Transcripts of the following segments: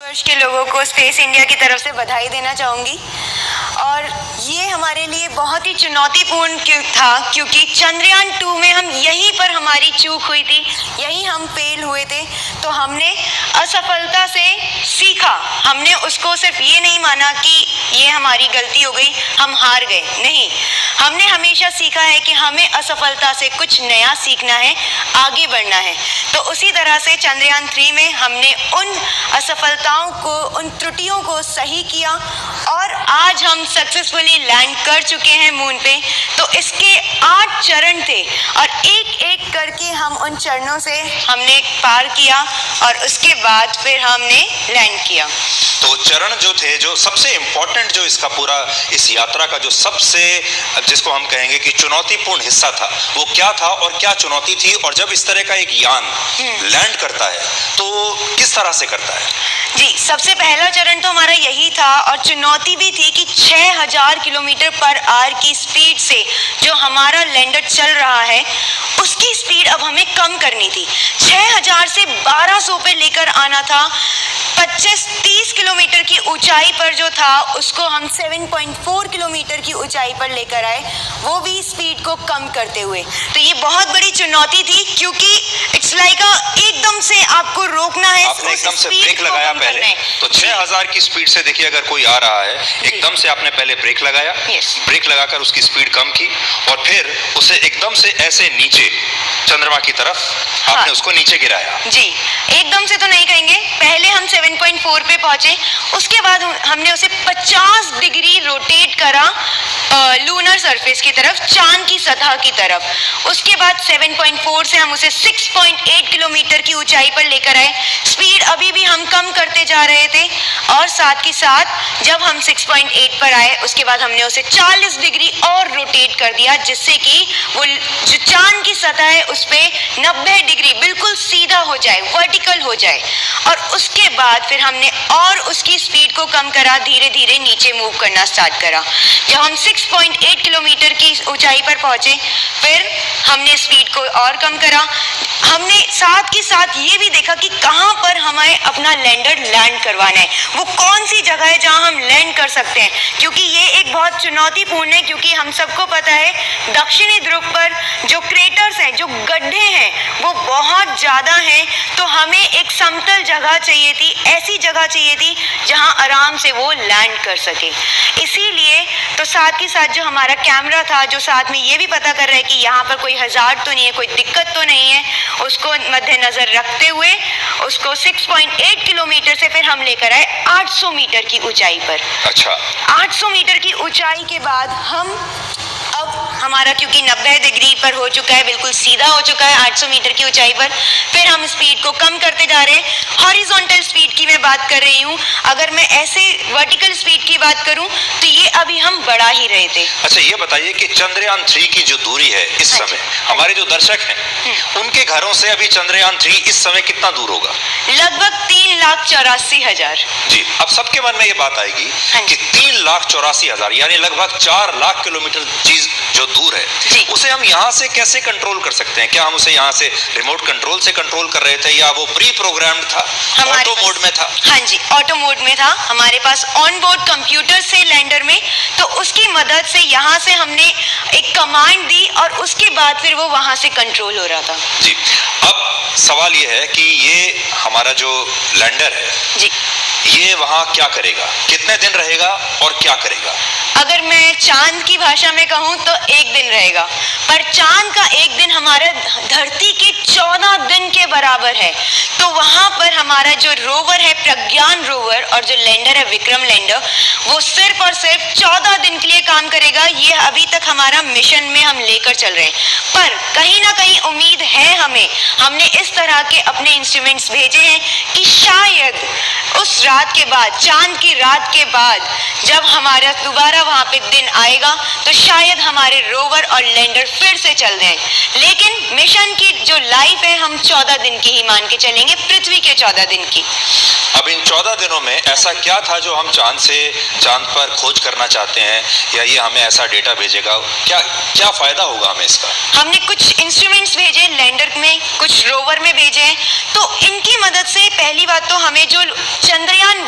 वर्ष के लोगों को स्पेस इंडिया की तरफ से बधाई देना चाहूँगी। और ये हमारे लिए बहुत ही चुनौतीपूर्ण था, क्योंकि चंद्रयान 2 में हम यहीं पर हमारी चूक हुई थी, यहीं हम फेल हुए थे। तो हमने असफलता से सीखा, हमने उसको सिर्फ ये नहीं माना कि ये हमारी गलती हो गई, हम हार गए, नहीं, हमने हमेशा सीखा है कि हमें असफलता से कुछ नया सीखना है, आगे बढ़ना है। तो उसी तरह से चंद्रयान 3 में हमने उन असफलताओं को, उन त्रुटियों को सही किया और आज हम सक्सेसफुली लैंड कर चुके हैं मून पे। तो इसके 8 चरण थे और एक एक करके हम उन चरणों से हमने पार किया और उसके बाद फिर हमने लैंड किया। तो चरण जो थे, जो सबसे इम्पोर्टेंट, जो इसका पूरा इस यात्रा का जो सबसे, जिसको हम कहेंगे कि चुनौतीपूर्ण हिस्सा था, वो क्या था और क्या चुनौती थी? और जब इस तरह का एक यान लैंड करता है तो किस तरह से करता है? जी, सबसे पहला चरण तो हमारा यही था और चुनौती भी थी कि 6000 किलोमीटर पर आवर की स्पीड से जो हमारा लैंडर चल रहा है, उसकी स्पीड अब हमें कम करनी थी। 6000 से 1200 पे लेकर आना था। 25-30 किलोमीटर की ऊंचाई पर जो था उसको हम 7.4 किलोमीटर की ऊंचाई पर लेकर आए, वो भी स्पीड को कम करते हुए। तो ये बहुत बड़ी चुनौती थी, क्योंकि इट्स लाइक एकदम से आपको रोकना है, आपने एकदम से ब्रेक लगाया पहले। तो 6000 की स्पीड से देखिए, अगर कोई आ रहा है, एकदम से आपने पहले ब्रेक लगाया, ब्रेक लगाकर उसकी स्पीड कम की और फिर उसे एकदम से ऐसे नीचे चंद्रमा की तरफ आपने उसको नीचे गिराया। जी, एकदम से तो नहीं कहेंगे, पहले हम 7.4 पे पहुंचे, उसके बाद हमने उसे 50 डिग्री रोटेट करा लूनर सरफेस की तरफ, चांद की सतह की तरफ। उसके बाद 7.4 से हम उसे 6.8 किलोमीटर की ऊंचाई पर लेकर आए। स्पीड अभी भी हम कम करते जा रहे थे और साथ ही साथ जब हम 6.8 पर आए, उसके बाद हमने उसे 40 डिग्री और रोटेट कर दिया, जिससे कि वो जो चांद की सतह है उस पे 90 डिग्री बिल्कुल सीधा हो जाए, वर्टिकल हो जाए। और उसके बाद फिर हमने और उसकी स्पीड को कम करा, धीरे धीरे नीचे मूव करना स्टार्ट करा। जब हम 6.8 किलोमीटर की ऊंचाई पर पहुंचे, फिर हमने स्पीड को और कम करा। हमने साथ के साथ ये भी देखा कि कहाँ पर हमें अपना लैंडर लैंड करवाना है, वो कौन सी जगह है जहाँ हम लैंड कर सकते हैं, क्योंकि ये एक बहुत चुनौतीपूर्ण है। क्योंकि हम सबको पता है दक्षिणी ध्रुव पर जो क्रेटर्स हैं, जो गड्ढे हैं, वो बहुत ज़्यादा हैं। तो हमें एक समतल जगह चाहिए थी, ऐसी जगह चाहिए थी जहाँ आराम से वो लैंड कर सके। इसीलिए तो साथ के साथ जो हमारा कैमरा था, जो साथ में ये भी पता कर रहा है कि यहाँ पर कोई हज़ार्ड तो नहीं है, कोई दिक्कत तो नहीं है, उसको मद्देनजर रखते हुए उसको 6.8 किलोमीटर से फिर हम लेकर आए 800 मीटर की ऊंचाई पर। अच्छा, 800 मीटर की ऊंचाई के बाद हम अब हमारा, क्योंकि 90 डिग्री पर हो चुका है, बिल्कुल सीधा हो चुका है 800 मीटर की ऊंचाई पर, फिर हम स्पीड को कम करते जा रहे हैं। हॉरिजॉन्टल स्पीड की मैं बात कर रही हूँ, अगर मैं ऐसे वर्टिकल स्पीड की बात करूँ तो ये अभी हम बढ़ा ही रहे थे। अच्छा, ये बताइए कि चंद्रयान 3 की जो दूरी है इस समय, हमारे जो दर्शक हैं उनके घरों से अभी चंद्रयान 3 इस समय कितना दूर होगा? लगभग 3,84,000। जी, अब सबके मन में ये बात आएगी कि 3,84,000 यानी लगभग 4 लाख किलोमीटर चीज जो दूर है, उसे हम यहाँ से कैसे कंट्रोल कर सकते हैं? क्या हम उसे यहाँ से रिमोट कंट्रोल से कंट्रोल कर रहे थे या वो प्री प्रोग्राम्ड था, ऑटो मोड में था? हाँ जी, ऑटो मोड में था हमारे पास ऑन बोर्ड कंप्यूटर से लैंडर में। तो उसकी मदद से यहाँ से हमने एक कमांड दी और उसके बाद फिर वो वहाँ से कंट्रोल हो रहा था। जी, अब सवाल ये है कि ये हमारा जो लैंडर है जी, ये वहाँ क्या करेगा, कितने दिन रहेगा और क्या करेगा? अगर मैं चांद की भाषा में कहूँ तो 1 दिन रहेगा, पर चांद का 1 दिन हमारे धरती के 14 दिन के बराबर है। तो वहाँ पर हमारा जो रोवर है प्रज्ञान रोवर और जो लैंडर है विक्रम लैंडर, वो सिर्फ और सिर्फ 14 दिन के लिए काम करेगा। ये अभी तक हमारा मिशन में हम लेकर चल रहे हैं, पर कहीं ना कहीं उम्मीद है हमें, हमने इस तरह के अपने इंस्ट्रूमेंट्स भेजे हैं कि शायद उस रात के बाद, चांद की रात के बाद, जब हमारा दोबारा वहाँ पे दिन आएगा तो शायद हमारे रोवर और लैंडर फिर से चल दें। लेकिन मिशन की जो लाइफ है हम 14 दिन की ही मान के चलेंगे, पृथ्वी के 14 दिन की। अब इन 14 दिनों में ऐसा क्या था जो हम चांद पर खोज करना चाहते हैं, या ये हमें ऐसा डेटा भेजेगा? क्या फायदा होगा हमें इसका? हमने कुछ इंस्ट्रूमेंट्स भेजे लैंडर में, कुछ रोवर में भेजे हैं। तो इनकी मदद से पहली बात तो हमें जो चंद्रयान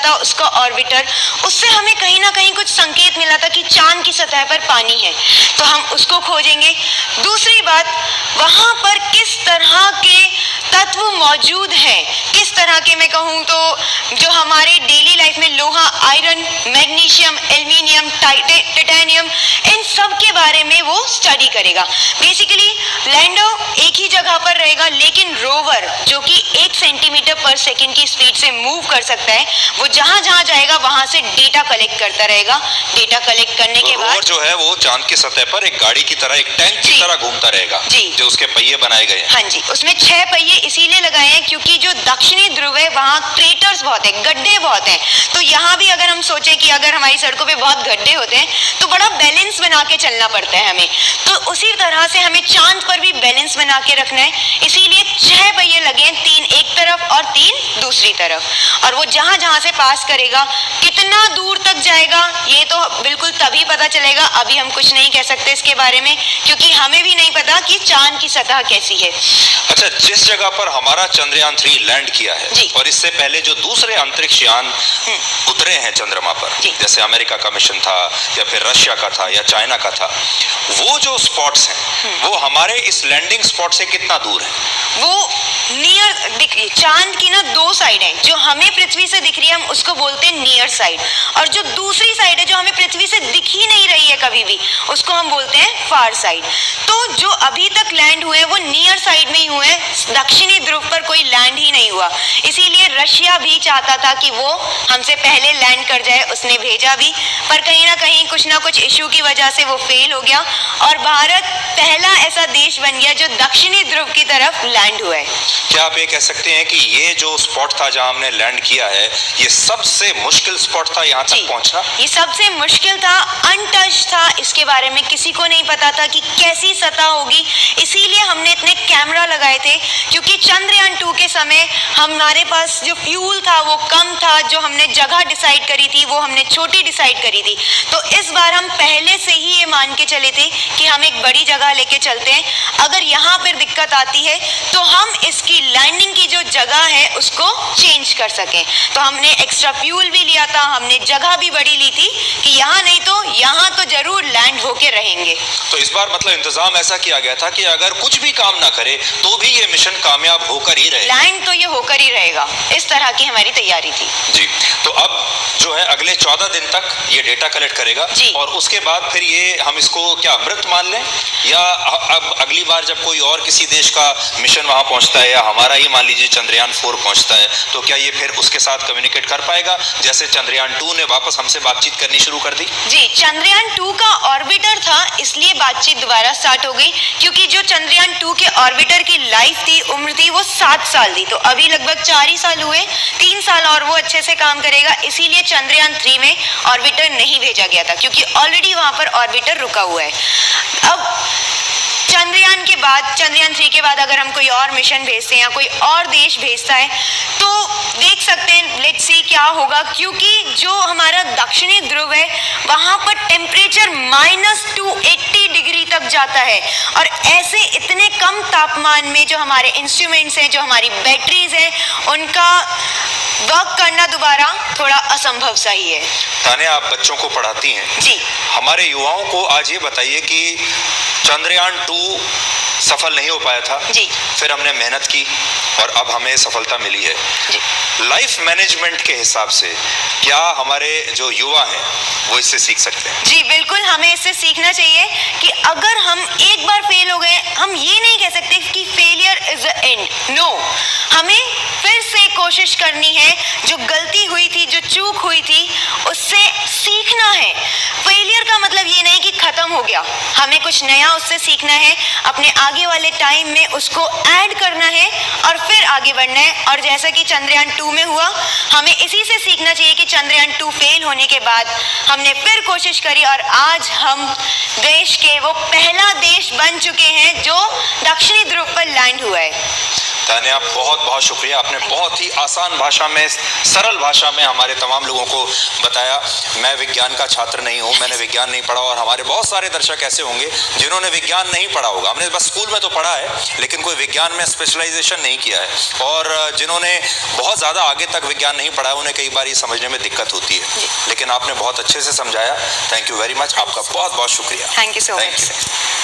था उसका ऑर्बिटर, उससे हमें कहीं ना कहीं कुछ संकेत मिला था कि चांद की सतह पर पानी है, तो हम उसको खोजेंगे। दूसरी बात, वहां पर किस तरह के तत्व मौजूद हैं, किस तरह के, मैं कहूँ तो जो हमारे डेली लाइफ में लोहा, आयरन, मैग्नीशियम, एल्यूमिनियम, टाइटेनियम, इन सब के बारे में वो स्टडी करेगा। बेसिकली लैंडर एक ही जगह पर रहेगा, लेकिन रोवर जो कि 1 सेंटीमीटर पर सेकंड की स्पीड से मूव कर सकता है, वो जहां जहां जाएगा वहां से डेटा कलेक्ट करता रहेगा। डेटा कलेक्ट करने के बाद रोवर जो है वो चांद की सतह पर एक गाड़ी की तरह, एक टैंक की तरह घूमता रहेगा, जो उसके पहिए बनाए गए हैं। हाँ जी, उसमें 6 पहिए इसीलिए लगाए हैं क्योंकि जो दक्षिणी ध्रुव है वहाँ क्रेटर्स बहुत है, गड्ढे बहुत हैं। तो यहाँ भी अगर हम सोचें कि अगर हमारी सड़कों पे बहुत गड्ढे होते हैं तो बड़ा बैलेंस बना के चलना पड़ता है हमें, तो उसी तरह से हमें चांद पर भी बैलेंस बना के रखना है। इसीलिए 6 पहिए लगे हैं, 3 एक तरफ और 3 दूसरी तरफ, और वो जहां जहां से पास करेगा, कितना दूर तक जाएगा ये तो बिल्कुल तभी पता चलेगा। अभी हम कुछ नहीं कह सकते इसके बारे में, क्योंकि हमें भी नहीं पता कि चांद की सतह कैसी है। अच्छा, जिस जगह पर हमारा चंद्रयान 3 लैंड किया है और इससे पहले जो दूसरे अंतरिक्ष यान उतरे हैं चंद्रमा पर, जैसे अमेरिका का मिशन था या फिर रशिया का था या चाइना का था, वो जो स्पॉट्स हैं वो हमारे इस लैंडिंग स्पॉट से कितना दूर है? वो नियर दिख रही है, चांद की ना 2 साइड है, जो हमें पृथ्वी से दिख रही है हम उसको बोलते हैं नियर साइड, और जो दूसरी साइड है जो हमें पृथ्वी से दिख ही नहीं रही है कभी भी, उसको हम बोलते हैं फार साइड। तो जो अभी तक लैंड हुए वो नियर साइड में ही हुए, दक्षिणी ध्रुव पर कोई लैंड ही नहीं हुआ। इसीलिए रशिया भी चाहता था कि वो हमसे पहले लैंड कर जाए, उसने भेजा भी, पर कहीं ना कुछ इशू की वजह से वो फेल हो गया, और भारत पहला ऐसा देश बन गया जो दक्षिणी ध्रुव की तरफ लैंड हुआ है। क्या आप ये कह सकते हैं कि ये जो स्पॉट था जहां हमने लैंड किया है, ये सबसे मुश्किल स्पॉट था यहाँ तक पहुंचना? ये सबसे मुश्किल था, अनटच था, इसके बारे में किसी को नहीं पता था कि कैसी सतह होगी। इसीलिए हमने इतने कैमरा लगाए थे, क्योंकि चंद्रयान 2 के समय हमारे पास जो फ्यूल था वो कम था, जो हमने जगह डिसाइड करी थी वो हमने छोटी डिसाइड करी थी। तो इस बार हम पहले से ही ये मान के चले थे कि हम एक बड़ी जगह लेके चलते हैं, अगर यहाँ पर दिक्कत आती है तो हम इसकी लैंडिंग की जो जगह है उसको चेंज कर सकें। तो हमने एक्स्ट्रा फ्यूल भी लिया था, हमने जगह भी बड़ी ली थी कि यहाँ नहीं तो यहाँ तो जरूर लैंड होके रहेंगे। तो इस बार मतलब इंतजाम ऐसा किया गया था कि अगर कुछ भी काम ना करे तो भी ये मिशन कामयाब होकर ही रहेगा, लैंड तो ये होकर ही रहेगा, इस तरह की हमारी तैयारी थी जी। तो अब जो है अगले 14 दिन तक ये डेटा कलेक्ट करेगा, और उसके बाद फिर ये हम इसको क्या मृत मान लें, या अब अगली बार जब कोई और किसी देश का मिशन वहां पहुंचता है या हमारा ही मान लीजिए चंद्रयान 4 पहुंचता है, तो क्या ये फिर उसके साथ कम्युनिकेट कर पाएगा जैसे चंद्रयान 2 ने वापस हमसे बातचीत करनी शुरू कर दी? जी, चंद्रयान 2 का ऑर्बिटर था इसलिए बातचीत दोबारा स्टार्ट हो गई, क्योंकि जो चंद्रयान 2 के ऑर्बिटर की लाइफ थी, उम्र थी, वो 7 साल थी। तो अभी लगभग 4 ही साल हुए, 3 साल और वो अच्छे से काम करेगा। इसीलिए चंद्रयान 3 में ऑर्बिटर नहीं भेजा गया था, क्योंकि ऑलरेडी वहां पर ऑर्बिटर रुका हुआ है। अब चंद्रयान के बाद, चंद्रयान 3 के बाद अगर हम कोई और मिशन भेजते हैं या कोई और देश भेजता है तो देख सकते हैं, लेट्स सी क्या होगा, क्योंकि जो हमारा दक्षिणी ध्रुव है वहां पर टेम्परेचर -280 डिग्री तक जाता है, और ऐसे इतने कम तापमान में जो हमारे इंस्ट्रूमेंट्स हैं, जो हमारी बैटरीज हैं, उनका वर्क करना दोबारा थोड़ा असंभव सा ही है। ताने, आप बच्चों को पढ़ाती हैं जी, हमारे युवाओं को आज ये बताइए कि चंद्रयान 2 सफल नहीं हो पाया था जी, फिर हमने मेहनत की और अब हमें सफलता मिली है जी। लाइफ मैनेजमेंट के हिसाब से क्या हमारे जो युवा हैं वो इससे सीख सकते हैं? जी बिल्कुल, हमें इससे सीखना चाहिए कि अगर हम एक बार फेल हो गए, हम ये नहीं कह सकते कि failure is the end, no, हमें फिर से कोशिश करनी है। जो गलती हुई थी, जो चूक हुई थी, उससे सीखना है। फेलियर का मतलब ये नहीं कि खत्म हो गया, हमें कुछ नया उससे सीखना है, अपने आगे वाले टाइम में उसको ऐड करना है और फिर आगे बढ़ना है। और जैसा कि चंद्रयान 2 में हुआ, हमें इसी से सीखना चाहिए कि चंद्रयान 2 फेल होने के बाद हमने फिर कोशिश करी और आज हम देश के वो पहला देश बन चुके हैं जो दक्षिणी ध्रुव पर लैंड हुआ है। तान्या, बहुत बहुत शुक्रिया। आपने बहुत ही आसान भाषा में, सरल भाषा में हमारे तमाम लोगों को बताया। मैं विज्ञान का छात्र नहीं हूँ, मैंने विज्ञान नहीं पढ़ा, और हमारे बहुत सारे दर्शक ऐसे होंगे जिन्होंने विज्ञान नहीं पढ़ा होगा। हमने बस स्कूल में तो पढ़ा है, लेकिन कोई विज्ञान में स्पेशलाइजेशन नहीं किया है, और जिन्होंने बहुत ज़्यादा आगे तक विज्ञान नहीं पढ़ा है, उन्हें कई बार ये समझने में दिक्कत होती है, लेकिन आपने बहुत अच्छे से समझाया। थैंक यू वेरी मच, आपका बहुत बहुत शुक्रिया। Thank you so much.